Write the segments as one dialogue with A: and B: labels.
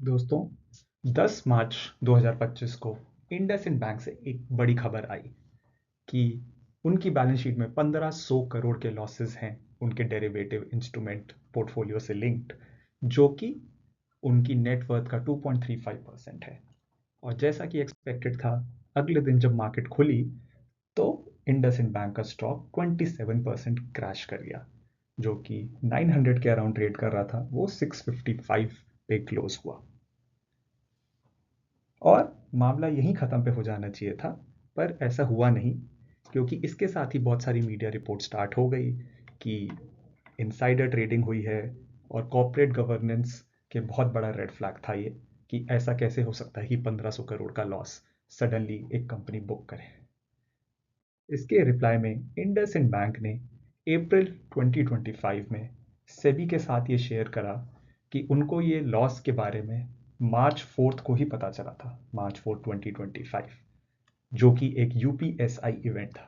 A: दोस्तों 10 मार्च 2025 को इंडसइंड बैंक से एक बड़ी खबर आई कि उनकी बैलेंस शीट में 1500 करोड़ के लॉसेस हैं उनके डेरिवेटिव इंस्ट्रूमेंट पोर्टफोलियो से लिंक्ड, जो कि उनकी नेट वर्थ का 2.35% है। और जैसा कि एक्सपेक्टेड था, अगले दिन जब मार्केट खुली तो इंडसइंड बैंक का स्टॉक 27% क्रैश कर गया, जो कि 900 के अराउंड ट्रेड कर रहा था, वो 655 पे क्लोज हुआ। और मामला यहीं ख़त्म पे हो जाना चाहिए था, पर ऐसा हुआ नहीं, क्योंकि इसके साथ ही बहुत सारी मीडिया रिपोर्ट स्टार्ट हो गई कि इनसाइडर ट्रेडिंग हुई है और कॉर्पोरेट गवर्नेंस के बहुत बड़ा रेड फ्लैग था ये, कि ऐसा कैसे हो सकता है कि 1500 करोड़ का लॉस सडनली एक कंपनी बुक करे। इसके रिप्लाई में इंडसइंड बैंक ने अप्रैल 2025 में सेबी के साथ ये शेयर करा कि उनको ये लॉस के बारे में मार्च 4 को ही पता चला था, मार्च 4 2025, जो कि एक यूपीएसआई इवेंट था।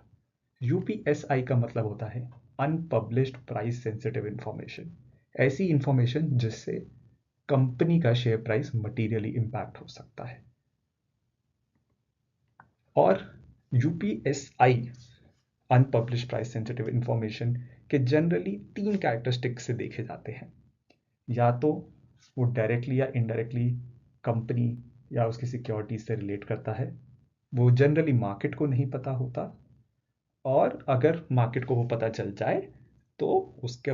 A: यूपीएसआई का मतलब होता है अनपब्लिश्ड प्राइस सेंसिटिव इंफॉर्मेशन, ऐसी इंफॉर्मेशन जिससे कंपनी का शेयर प्राइस मटीरियली इंपैक्ट हो सकता है। और UPSI unpublished price sensitive information के जनरली 3 कैरेक्टरिस्टिक्स से देखे जाते हैं। या तो वो डायरेक्टली या इनडायरेक्टली कंपनी या उसकी सिक्योरिटी से रिलेट करता है, वो जनरली मार्केट को नहीं पता होता, और अगर मार्केट को वो पता चल जाए तो उसका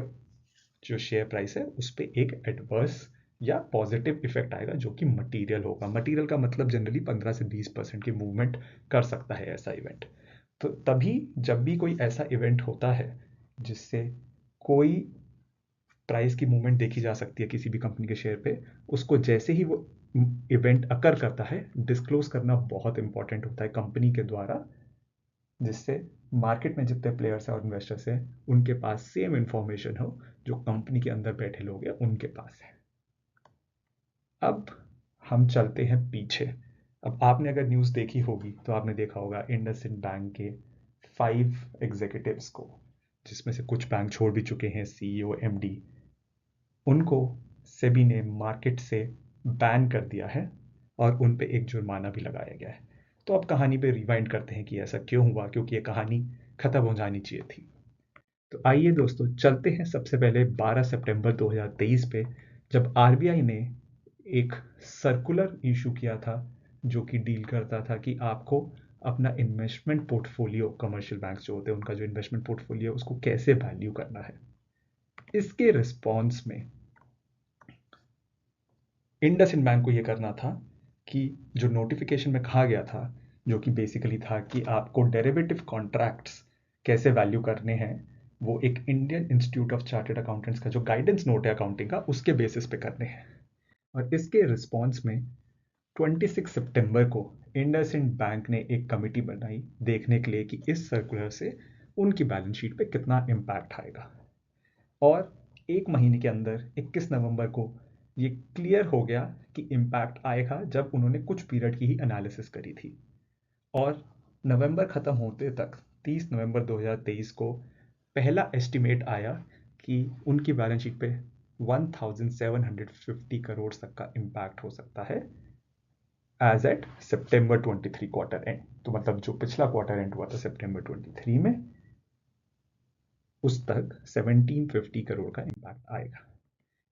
A: जो शेयर प्राइस है उस पर एक एडवर्स या पॉजिटिव इफेक्ट आएगा, जो कि मटीरियल होगा। मटीरियल का मतलब जनरली 15 से 20% की मूवमेंट कर सकता है ऐसा इवेंट। तो तभी जब भी कोई ऐसा इवेंट होता है जिससे कोई प्राइस की मूवमेंट देखी जा सकती है किसी भी कंपनी के शेयर पे, उसको जैसे ही वो इवेंट अकर करता है, डिस्क्लोज करना बहुत इंपॉर्टेंट होता है कंपनी के द्वारा, जिससे मार्केट में जितने प्लेयर्स हैं और इन्वेस्टर्स हैं उनके पास सेम इंफॉर्मेशन हो जो कंपनी के अंदर बैठे लोग हैं उनके पास है। अब हम चलते हैं पीछे। अब आपने अगर न्यूज़ देखी होगी तो आपने देखा होगा इंडसइंड बैंक के 5 एग्जीक्यूटिव्स को, जिसमें से कुछ बैंक छोड़ भी चुके हैं, सीईओ, एमडी, उनको सेबी ने मार्केट से बैन कर दिया है और उन पे एक जुर्माना भी लगाया गया है। तो अब कहानी पे रिवाइंड करते हैं कि ऐसा क्यों हुआ, क्योंकि ये कहानी खत्म हो जानी चाहिए थी। तो आइए दोस्तों, चलते हैं सबसे पहले 12 सितंबर 2023 पे, जब आरबीआई ने एक सर्कुलर इशू किया था, जो कि डील करता था कि आपको अपना इन्वेस्टमेंट पोर्टफोलियो, कमर्शियल बैंक्स जो होते हैं उनका जो इन्वेस्टमेंट पोर्टफोलियो उसको कैसे वैल्यू करना है। इसके रिस्पॉन्स में इंडसइंड बैंक को ये करना था कि जो नोटिफिकेशन में कहा गया था, जो कि बेसिकली था कि आपको डेरिवेटिव कॉन्ट्रैक्ट्स कैसे वैल्यू करने हैं, वो एक Indian institute of chartered accountants का जो गाइडेंस नोट है अकाउंटिंग का, उसके बेसिस पे करने हैं। और इसके रिस्पॉन्स में 26 सितंबर को इंडसइंड बैंक ने एक कमिटी बनाई देखने के लिए कि इस सर्कुलर से उनकी बैलेंस शीट पे कितना इम्पैक्ट आएगा। और एक महीने के अंदर 21 नवंबर को ये क्लियर हो गया कि इम्पैक्ट आएगा, जब उन्होंने कुछ पीरियड की ही एनालिसिस करी थी। और नवंबर ख़त्म होते तक 30 नवंबर 2023 को पहला एस्टिमेट आया कि उनकी बैलेंस शीट पे 1750 करोड़ तक का इम्पैक्ट हो सकता है as at September 23 quarter end. तो मतलब जो पिछला क्वार्टर एंड हुआ था सितंबर 23 में, उस तक 1750 करोड़ का इम्पैक्ट आएगा।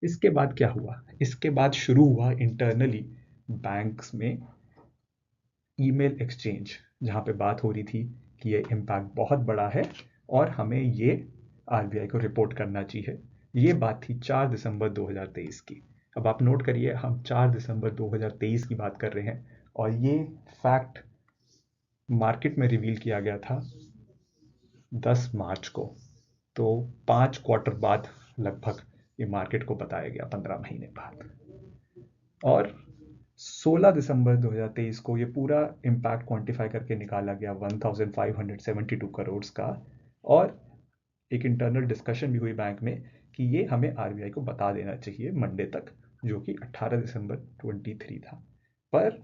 A: इसके बाद क्या हुआ? इसके बाद शुरू हुआ इंटरनली बैंक्स में ईमेल एक्सचेंज, जहां पे बात हो रही थी कि ये इम्पैक्ट बहुत बड़ा है और हमें ये आरबीआई को रिपोर्ट करना चाहिए। ये बात थी 4 दिसंबर 2023 की। अब आप नोट करिए, हम 4 दिसंबर 2023 की बात कर रहे हैं और ये फैक्ट मार्केट में रिवील किया गया था 10 मार्च को। तो 5 क्वार्टर बाद लगभग ये मार्केट को बताया गया, 15 महीने बाद। और 16 दिसंबर 2023 को ये पूरा इम्पैक्ट क्वांटिफाई करके निकाला गया 1572 करोड़ का। और एक इंटरनल डिस्कशन भी हुई बैंक में कि ये हमें आरबीआई को बता देना चाहिए मंडे तक, जो कि 18 दिसंबर 23 था। पर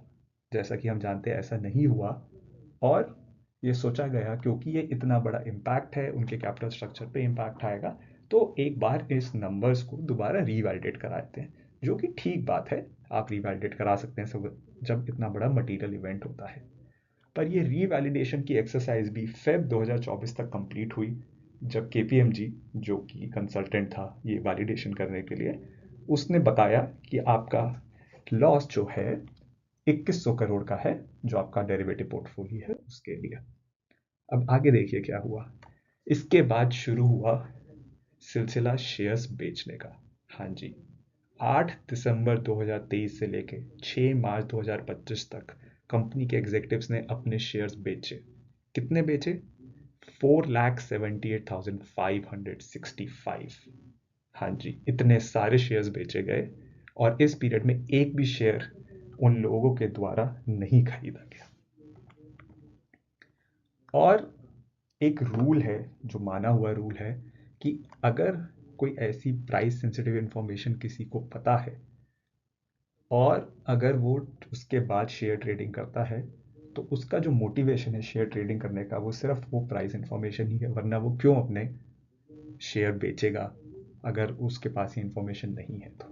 A: जैसा कि हम जानते हैं ऐसा नहीं हुआ, और ये सोचा गया क्योंकि ये इतना बड़ा इम्पैक्ट है, उनके कैपिटल स्ट्रक्चर पे इम्पैक्ट आएगा, तो एक बार इस नंबर्स को दोबारा रीवैलिडेट कराते हैं। जो कि ठीक बात है, आप रीवैलिडेट करा सकते हैं सब जब इतना बड़ा मटीरियल इवेंट होता है। पर ये रीवैलिडेशन की एक्सरसाइज भी फेब 2024 तक कंप्लीट हुई, जब केपीएमजी जो कि कंसल्टेंट था ये वैलिडेशन करने के लिए, उसने बताया कि आपका लॉस जो है 2100 करोड़ का है, जो आपका डेरिवेटिव पोर्टफोलियो है उसके लिए। अब आगे देखिए क्या हुआ। इसके बाद शुरू हुआ सिलसिला शेयर्स बेचने का। हाँ जी, 8 दिसंबर 2023 से लेके 6 मार्च 2025 तक कंपनी के एग्जीक्यूटिव्स ने अपने शेयर्स बेचे। कितने बेचे? 4,78,565। हाँ जी, इतने सारे शेयर्स बेचे गए और इस पीरियड में एक भी शेयर उन लोगों के द्वारा नहीं खरीदा गया। और एक रूल है, जो माना हुआ रूल है, कि अगर कोई ऐसी प्राइस सेंसिटिव इंफॉर्मेशन किसी को पता है और अगर वो उसके बाद शेयर ट्रेडिंग करता है, तो उसका जो मोटिवेशन है शेयर ट्रेडिंग करने का वो सिर्फ वो प्राइस इंफॉर्मेशन ही है, वरना वो क्यों अपने शेयर बेचेगा अगर उसके पास ये इंफॉर्मेशन नहीं है तो।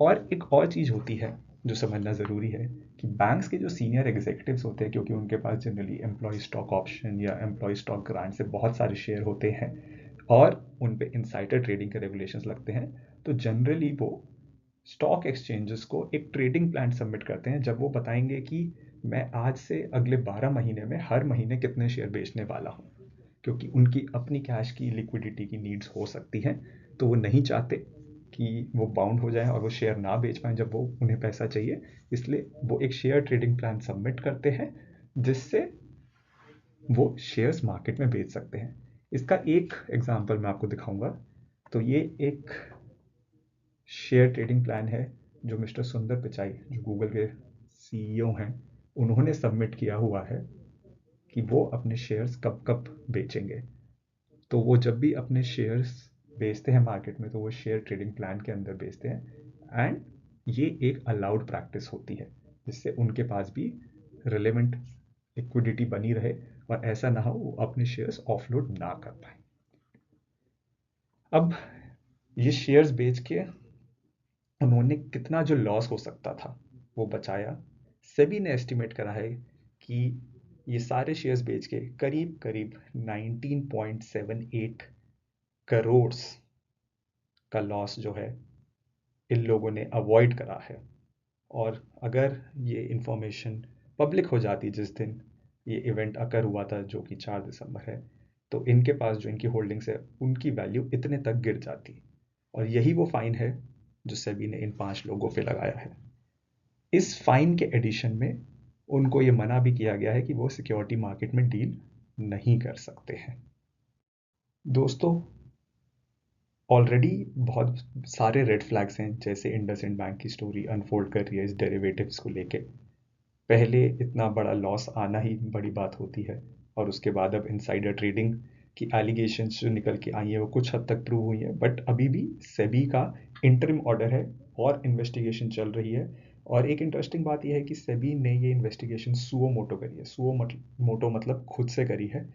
A: और एक और चीज़ होती है जो समझना ज़रूरी है कि बैंक्स के जो सीनियर एग्जीक्यूटिव्स होते हैं, क्योंकि उनके पास जनरली एम्प्लॉय स्टॉक ऑप्शन या एम्प्लॉय स्टॉक ग्रांट से बहुत सारे शेयर होते हैं और उन पे इनसाइडर ट्रेडिंग के रेगुलेशंस लगते हैं, तो जनरली वो स्टॉक एक्सचेंजेस को एक ट्रेडिंग प्लान सबमिट करते हैं, जब वो बताएंगे कि मैं आज से अगले 12 महीने में हर महीने कितने शेयर बेचने वाला हूँ, क्योंकि उनकी अपनी कैश की लिक्विडिटी की नीड्स हो सकती हैं, तो वो नहीं चाहते कि वो बाउंड हो जाए और वो शेयर ना बेच पाएँ जब वो उन्हें पैसा चाहिए। इसलिए वो एक शेयर ट्रेडिंग प्लान सबमिट करते हैं, जिससे वो शेयर्स मार्केट में बेच सकते हैं। इसका एक एग्जांपल मैं आपको दिखाऊंगा। तो ये एक शेयर ट्रेडिंग प्लान है जो मिस्टर सुंदर पिचाई, जो गूगल के सीईओ हैं, उन्होंने सबमिट किया हुआ है कि वो अपने शेयर्स कब कब बेचेंगे। तो वो जब भी अपने शेयर्स बेचते हैं मार्केट में, तो वो शेयर ट्रेडिंग प्लान के अंदर बेचते हैं, एंड ये एक अलाउड प्रैक्टिस होती है, जिससे उनके पास भी रिलेवेंट लिक्विडिटी बनी रहे और ऐसा ना हो वो अपने शेयर्स ऑफलोड ना कर पाए। अब ये शेयर्स बेच के उन्होंने कितना जो लॉस हो सकता था वो बचाया। सेबी ने एस्टिमेट करा है कि ये सारे शेयर्स बेच के करीब करीब 19.78 करोड़ का लॉस जो है इन लोगों ने अवॉइड करा है। और अगर ये इंफॉर्मेशन पब्लिक हो जाती जिस दिन ये इवेंट अकर हुआ था, जो कि 4 दिसंबर है, तो इनके पास जो इनकी होल्डिंग्स है उनकी वैल्यू इतने तक गिर जाती। और यही वो फाइन है जो सेबी ने इन 5 लोगों पे लगाया है। इस फाइन के एडिशन में उनको ये मना भी किया गया है कि वो सिक्योरिटी मार्केट में डील नहीं कर सकते हैं। दोस्तों, ऑलरेडी बहुत सारे रेड फ्लैग्स हैं, जैसे इंडसइंड बैंक की स्टोरी अनफोल्ड कर रही है इस डेरिवेटिव्स को लेके। पहले इतना बड़ा लॉस आना ही बड़ी बात होती है, और उसके बाद अब इनसाइडर ट्रेडिंग की एलिगेशंस जो निकल के आई है वो कुछ हद तक प्रूव हुई है, बट अभी भी सेबी का इंटरिम ऑर्डर है और इन्वेस्टिगेशन चल रही है। और एक इंटरेस्टिंग बात यह है कि सेबी ने ये इन्वेस्टिगेशन सुओ मोटो करी है। सुओ मोटो मतलब खुद से करी है,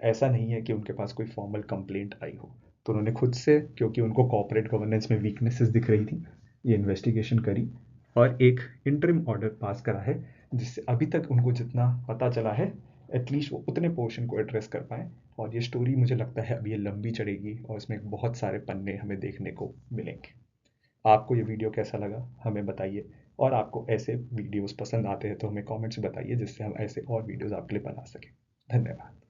A: ऐसा नहीं है कि उनके पास कोई फॉर्मल कंप्लेंट आई हो। तो उन्होंने खुद से, क्योंकि उनको कॉर्पोरेट गवर्नेंस में वीकनेसेस दिख रही थी, ये इन्वेस्टिगेशन करी और एक इंटरिम ऑर्डर पास करा है, जिससे अभी तक उनको जितना पता चला है एटलीस्ट वो उतने पोर्शन को एड्रेस कर पाए। और ये स्टोरी मुझे लगता है अभी ये लंबी चढ़ेगी और इसमें बहुत सारे पन्ने हमें देखने को मिलेंगे। आपको ये वीडियो कैसा लगा हमें बताइए, और आपको ऐसे वीडियोस पसंद आते हैं तो हमें कमेंट्स में बताइए, जिससे हम ऐसे और वीडियोस आपके लिए बना सकें। धन्यवाद।